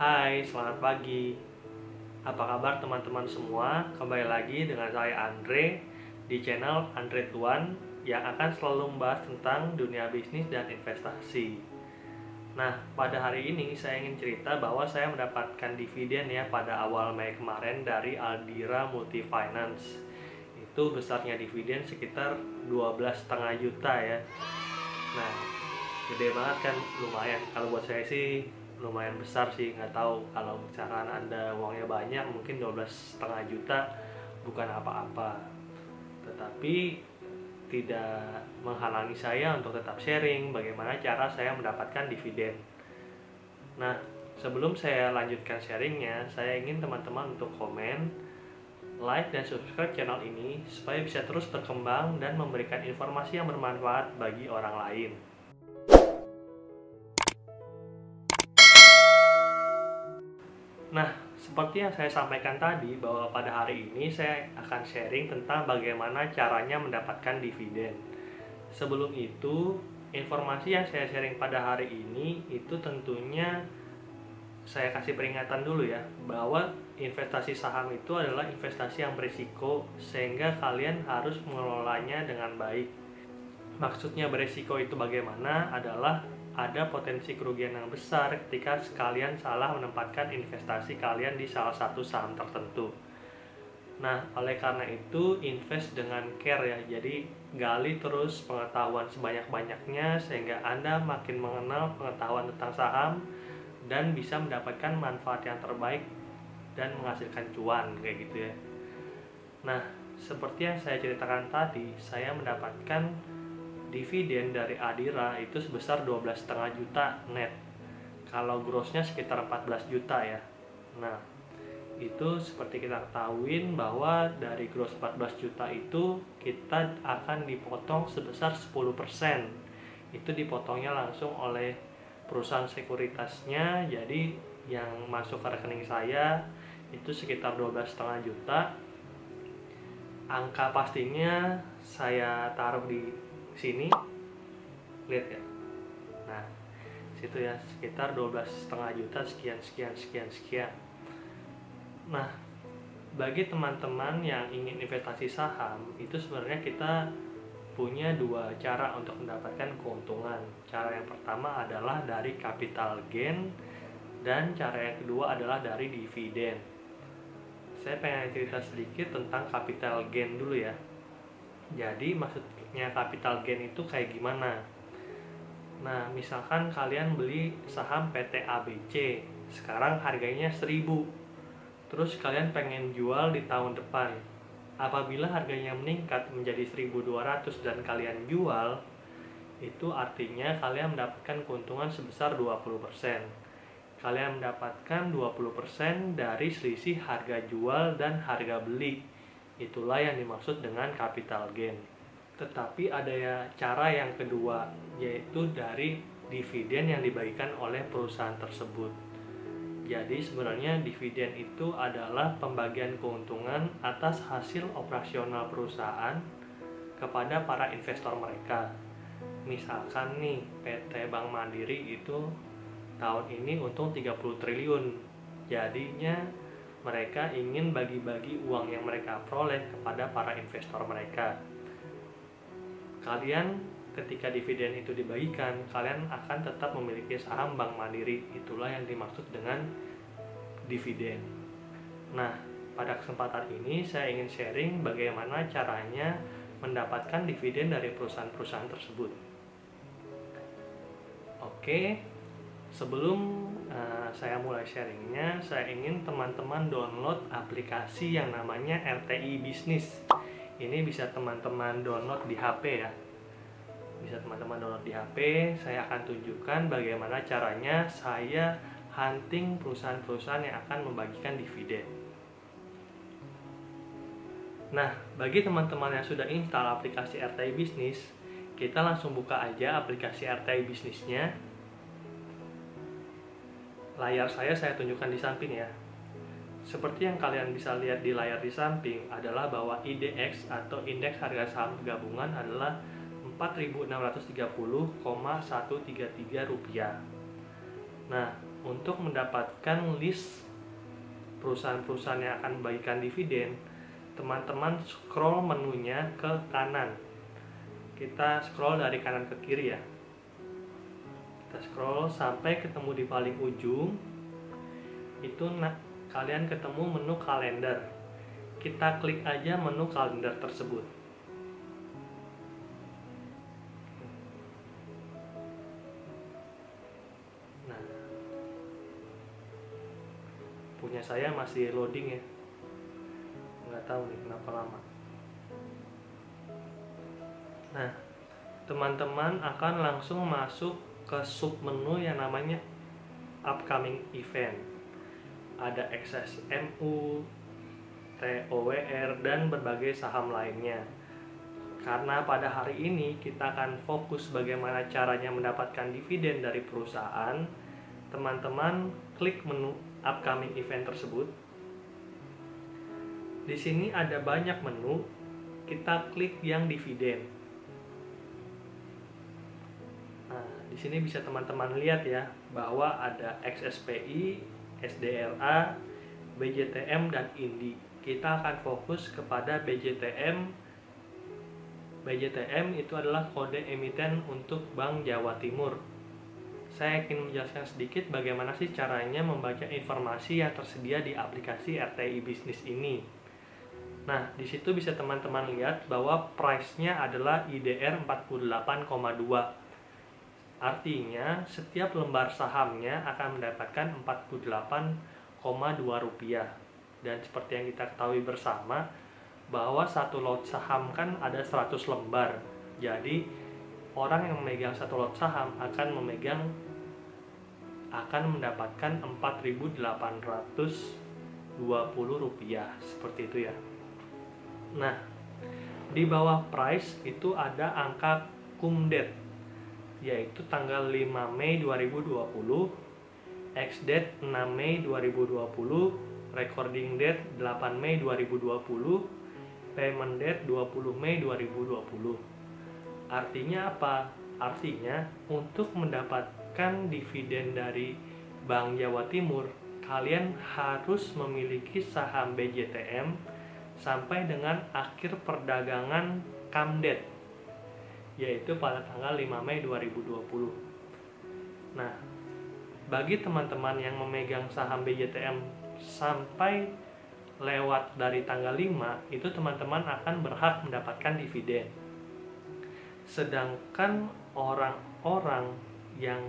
Hai, selamat pagi. Apa kabar teman-teman semua? Kembali lagi dengan saya Andre di channel Andre Tuan yang akan selalu membahas tentang dunia bisnis dan investasi. Nah, pada hari ini saya ingin cerita bahwa saya mendapatkan dividen ya pada awal Mei kemarin dari Aldira Multifinance. Itu besarnya dividen sekitar 12,5 juta ya. Nah, gede banget kan, lumayan. Kalau buat saya sih lumayan besar sih, nggak tahu kalau misalkan anda uangnya banyak mungkin 12,5 juta bukan apa-apa, tetapi tidak menghalangi saya untuk tetap sharing bagaimana cara saya mendapatkan dividen. Nah, sebelum saya lanjutkan sharingnya, saya ingin teman-teman untuk komen, like, dan subscribe channel ini supaya bisa terus berkembang dan memberikan informasi yang bermanfaat bagi orang lain. Nah, seperti yang saya sampaikan tadi bahwa pada hari ini saya akan sharing tentang bagaimana caranya mendapatkan dividen. Sebelum itu, informasi yang saya sharing pada hari ini itu tentunya saya kasih peringatan dulu ya, bahwa investasi saham itu adalah investasi yang berisiko sehingga kalian harus mengelolanya dengan baik. Maksudnya berisiko itu bagaimana adalah ada potensi kerugian yang besar ketika kalian salah menempatkan investasi kalian di salah satu saham tertentu. Nah, oleh karena itu invest dengan care ya. Jadi gali terus pengetahuan sebanyak-banyaknya sehingga Anda makin mengenal pengetahuan tentang saham dan bisa mendapatkan manfaat yang terbaik dan menghasilkan cuan kayak gitu ya. Nah, seperti yang saya ceritakan tadi, saya mendapatkan dividen dari Adira itu sebesar 12,5 juta net. Kalau grossnya sekitar 14 juta ya. Nah, itu seperti kita ketahuin bahwa dari gross 14 juta itu kita akan dipotong sebesar 10%. Itu dipotongnya langsung oleh perusahaan sekuritasnya. Jadi yang masuk ke rekening saya itu sekitar 12,5 juta. Angka pastinya saya taruh di sini, lihat ya. Nah, situ ya, sekitar 12,5 juta sekian. Nah, bagi teman-teman yang ingin investasi saham, itu sebenarnya kita punya dua cara untuk mendapatkan keuntungan. Cara yang pertama adalah dari capital gain dan cara yang kedua adalah dari dividen. Saya pengen cerita sedikit tentang capital gain dulu ya. Jadi maksudnya capital gain itu kayak gimana? Nah, misalkan kalian beli saham PT ABC, sekarang harganya 1.000. Terus kalian pengen jual di tahun depan. Apabila harganya meningkat menjadi 1.200 dan kalian jual, itu artinya kalian mendapatkan keuntungan sebesar 20%. Kalian mendapatkan 20% dari selisih harga jual dan harga beli. Itulah yang dimaksud dengan capital gain. Tetapi ada ya cara yang kedua, yaitu dari dividen yang dibagikan oleh perusahaan tersebut. Jadi sebenarnya dividen itu adalah pembagian keuntungan atas hasil operasional perusahaan kepada para investor mereka. Misalkan nih PT Bank Mandiri itu tahun ini untung 30 triliun. Jadinya mereka ingin bagi-bagi uang yang mereka peroleh kepada para investor mereka. Kalian ketika dividen itu dibagikan, kalian akan tetap memiliki saham Bank Mandiri. Itulah yang dimaksud dengan dividen. Nah, pada kesempatan ini saya ingin sharing bagaimana caranya mendapatkan dividen dari perusahaan-perusahaan tersebut. Oke, sebelum saya mulai sharingnya, saya ingin teman-teman download aplikasi yang namanya RTI Bisnis. Ini bisa teman-teman download di HP ya. Bisa teman-teman download di HP. Saya akan tunjukkan bagaimana caranya saya hunting perusahaan-perusahaan yang akan membagikan dividen. Nah, bagi teman-teman yang sudah install aplikasi RTI Bisnis, kita langsung buka aja aplikasi RTI Bisnisnya. Layar saya tunjukkan di samping ya. Seperti yang kalian bisa lihat di layar di samping adalah bahwa IDX atau indeks harga saham gabungan adalah 4.630,133 rupiah. Nah, untuk mendapatkan list perusahaan-perusahaan yang akan membagikan dividen, teman-teman scroll menunya ke kanan. Kita scroll dari kanan ke kiri ya. Kita scroll sampai ketemu di paling ujung. Itu kalian ketemu menu kalender. Kita klik aja menu kalender tersebut. Nah, punya saya masih loading ya, nggak tahu nih kenapa lama. Nah, teman-teman akan langsung masuk ke sub menu yang namanya upcoming event. Ada XSMU, TOWR, dan berbagai saham lainnya. Karena pada hari ini kita akan fokus bagaimana caranya mendapatkan dividen dari perusahaan, teman-teman klik menu upcoming event tersebut. Di sini ada banyak menu, kita klik yang dividen. Nah, di sini bisa teman-teman lihat ya, bahwa ada XSPI, SDRA, BJTM, dan INDI. Kita akan fokus kepada BJTM. BJTM itu adalah kode emiten untuk Bank Jawa Timur. Saya ingin menjelaskan sedikit bagaimana sih caranya membaca informasi yang tersedia di aplikasi RTI Bisnis ini. Nah, di situ bisa teman-teman lihat bahwa price-nya adalah IDR 48,2. Artinya, setiap lembar sahamnya akan mendapatkan 48,2 rupiah. Dan seperti yang kita ketahui bersama, bahwa satu lot saham kan ada 100 lembar. Jadi, orang yang memegang satu lot saham akan mendapatkan 4.820 rupiah. Seperti itu ya. Nah, di bawah price itu ada angka cum-date, yaitu tanggal 5 Mei 2020, ex-date 6 Mei 2020, recording date 8 Mei 2020, payment date 20 Mei 2020. Artinya apa? Artinya untuk mendapatkan dividen dari Bank Jawa Timur, kalian harus memiliki saham BJTM sampai dengan akhir perdagangan cum-date, yaitu pada tanggal 5 Mei 2020. Nah, bagi teman-teman yang memegang saham BJTM sampai lewat dari tanggal 5, itu teman-teman akan berhak mendapatkan dividen. Sedangkan orang-orang yang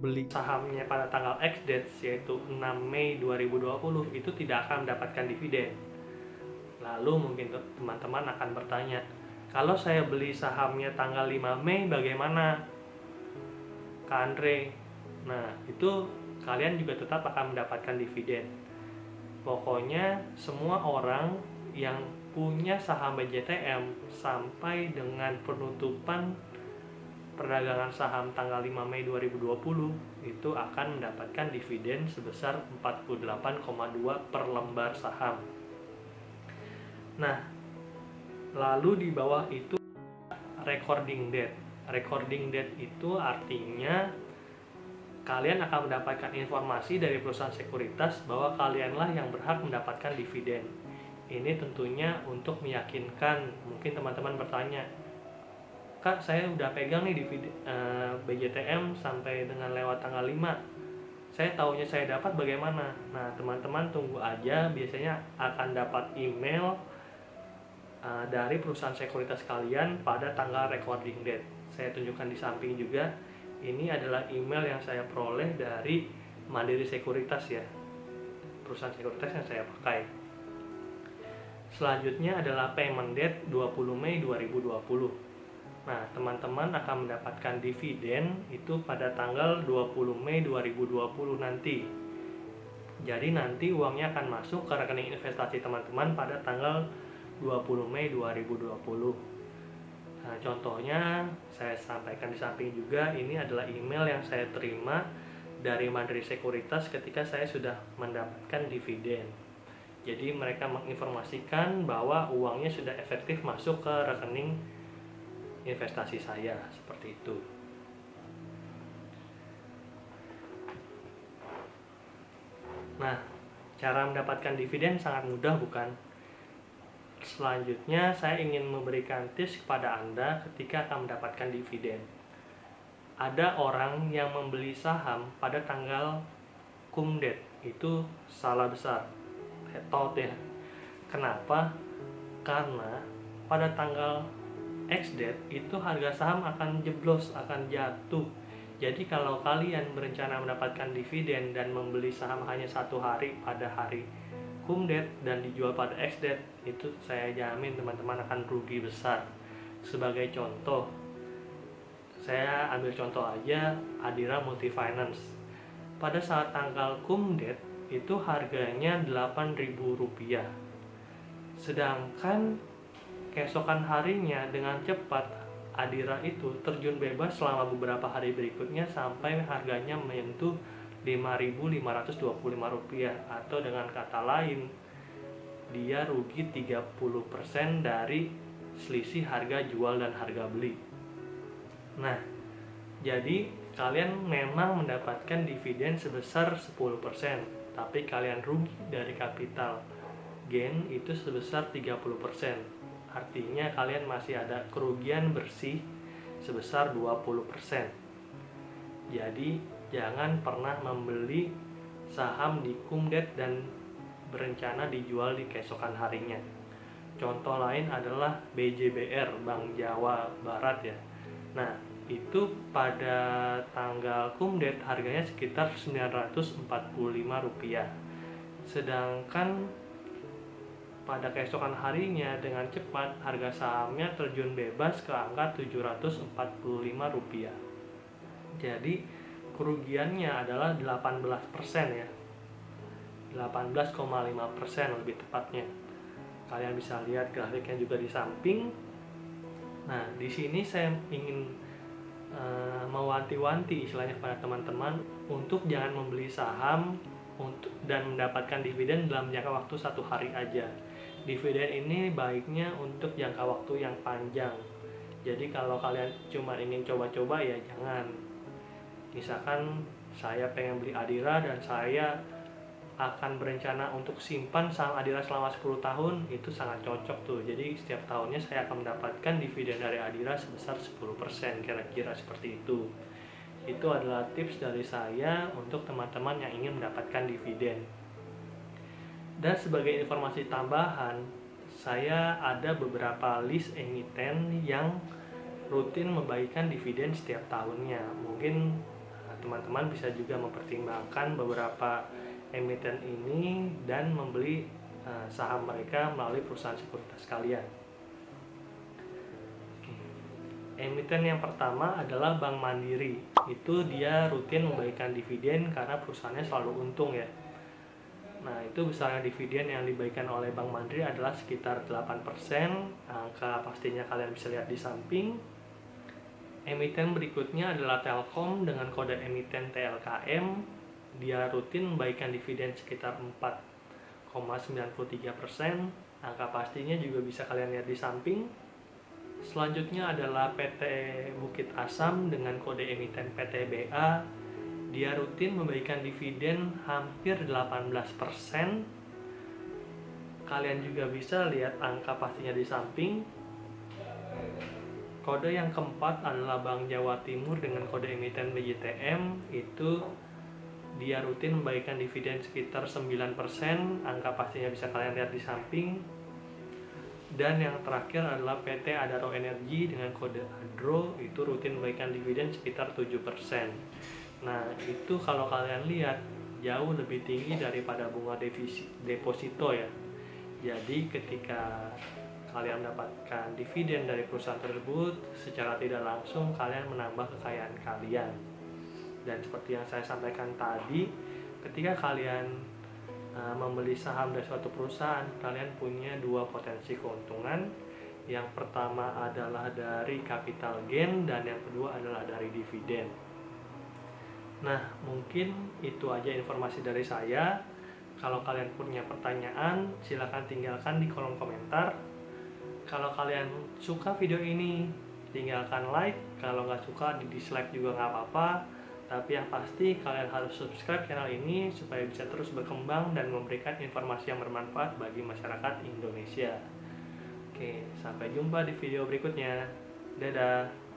beli sahamnya pada tanggal ex-date, yaitu 6 Mei 2020, itu tidak akan mendapatkan dividen. Lalu mungkin teman-teman akan bertanya, kalau saya beli sahamnya tanggal 5 Mei bagaimana, Kak Andre? Nah, itu kalian juga tetap akan mendapatkan dividen. Pokoknya semua orang yang punya saham BJTM sampai dengan penutupan perdagangan saham tanggal 5 Mei 2020 itu akan mendapatkan dividen sebesar 48,2 per lembar saham. Nah, lalu di bawah itu recording date. Recording date itu artinya kalian akan mendapatkan informasi dari perusahaan sekuritas bahwa kalianlah yang berhak mendapatkan dividen. Ini tentunya untuk meyakinkan. Mungkin teman-teman bertanya, Kak, saya udah pegang nih dividen BJTM sampai dengan lewat tanggal 5. Saya taunya saya dapat bagaimana? Nah, teman-teman tunggu aja, biasanya akan dapat email dari perusahaan sekuritas kalian pada tanggal recording date. Saya tunjukkan di samping juga. Ini adalah email yang saya peroleh dari Mandiri Sekuritas ya, perusahaan sekuritas yang saya pakai. Selanjutnya adalah payment date 20 Mei 2020. Nah, teman-teman akan mendapatkan dividen itu pada tanggal 20 Mei 2020 nanti. Jadi nanti uangnya akan masuk ke rekening investasi teman-teman pada tanggal 20 Mei 2020. Nah, contohnya saya sampaikan di samping juga, ini adalah email yang saya terima dari Mandiri Sekuritas ketika saya sudah mendapatkan dividen. Jadi mereka menginformasikan bahwa uangnya sudah efektif masuk ke rekening investasi saya, seperti itu. Nah, cara mendapatkan dividen sangat mudah, bukan? Selanjutnya, saya ingin memberikan tips kepada Anda ketika akan mendapatkan dividen. Ada orang yang membeli saham pada tanggal cum date, itu salah besar, hetot ya. Kenapa? Karena pada tanggal X date itu harga saham akan jeblos, akan jatuh. Jadi kalau kalian berencana mendapatkan dividen dan membeli saham hanya 1 hari pada hari cum date dan dijual pada X date, itu saya jamin teman-teman akan rugi besar. Sebagai contoh, saya ambil contoh aja Adira Multifinance. Pada saat tanggal cum date itu harganya Rp8.000. Sedangkan keesokan harinya dengan cepat Adira itu terjun bebas selama beberapa hari berikutnya sampai harganya menyentuh Rp5.525, atau dengan kata lain dia rugi 30% dari selisih harga jual dan harga beli. Nah, jadi kalian memang mendapatkan dividen sebesar 10%, tapi kalian rugi dari capital gain itu sebesar 30%. Artinya kalian masih ada kerugian bersih sebesar 20%. Jadi jangan pernah membeli saham di cum date dan berencana dijual di keesokan harinya. Contoh lain adalah BJBR, Bank Jawa Barat ya. Nah, itu pada tanggal cum date harganya sekitar Rp945. Sedangkan pada keesokan harinya dengan cepat harga sahamnya terjun bebas ke angka Rp745. Jadi kerugiannya adalah 18% ya. 18,5% lebih tepatnya. Kalian bisa lihat grafiknya juga di samping. Nah, di sini saya ingin mewanti-wanti istilahnya kepada teman-teman untuk jangan membeli saham dan mendapatkan dividen dalam jangka waktu 1 hari aja. Dividen ini baiknya untuk jangka waktu yang panjang. Jadi kalau kalian cuma ingin coba-coba ya jangan. Misalkan saya pengen beli Adira dan saya akan berencana untuk simpan saham Adira selama 10 tahun, itu sangat cocok tuh. Jadi setiap tahunnya saya akan mendapatkan dividen dari Adira sebesar 10%, kira-kira seperti itu. Itu adalah tips dari saya untuk teman-teman yang ingin mendapatkan dividen. Dan sebagai informasi tambahan, saya ada beberapa list emiten yang rutin membagikan dividen setiap tahunnya. Mungkin teman-teman bisa juga mempertimbangkan beberapa emiten ini dan membeli saham mereka melalui perusahaan sekuritas kalian. Emiten yang pertama adalah Bank Mandiri. Itu dia rutin membagikan dividen karena perusahaannya selalu untung ya. Nah, itu besarnya dividen yang dibagikan oleh Bank Mandiri adalah sekitar 8%. Angka pastinya kalian bisa lihat di samping. Emiten berikutnya adalah Telkom dengan kode emiten TLKM. Dia rutin membagikan dividen sekitar 4,93%. Angka pastinya juga bisa kalian lihat di samping. Selanjutnya adalah PT Bukit Asam dengan kode emiten PTBA. Dia rutin membagikan dividen hampir 18%. Kalian juga bisa lihat angka pastinya di samping. Kode yang keempat adalah Bank Jawa Timur dengan kode emiten BJTM. Itu dia rutin membagikan dividen sekitar 9%. Angka pastinya bisa kalian lihat di samping. Dan yang terakhir adalah PT Adaro Energi dengan kode ADRO. Itu rutin membagikan dividen sekitar 7%. Nah, itu kalau kalian lihat jauh lebih tinggi daripada bunga deposito ya. Jadi ketika kalian mendapatkan dividen dari perusahaan tersebut, secara tidak langsung kalian menambah kekayaan kalian. Dan seperti yang saya sampaikan tadi, ketika kalian membeli saham dari suatu perusahaan, kalian punya dua potensi keuntungan. Yang pertama adalah dari capital gain dan yang kedua adalah dari dividen. Nah, mungkin itu aja informasi dari saya. Kalau kalian punya pertanyaan, silahkan tinggalkan di kolom komentar. Kalau kalian suka video ini, tinggalkan like. Kalau nggak suka, di dislike juga nggak apa-apa. Tapi yang pasti kalian harus subscribe channel ini supaya bisa terus berkembang dan memberikan informasi yang bermanfaat bagi masyarakat Indonesia. Oke, sampai jumpa di video berikutnya. Dadah.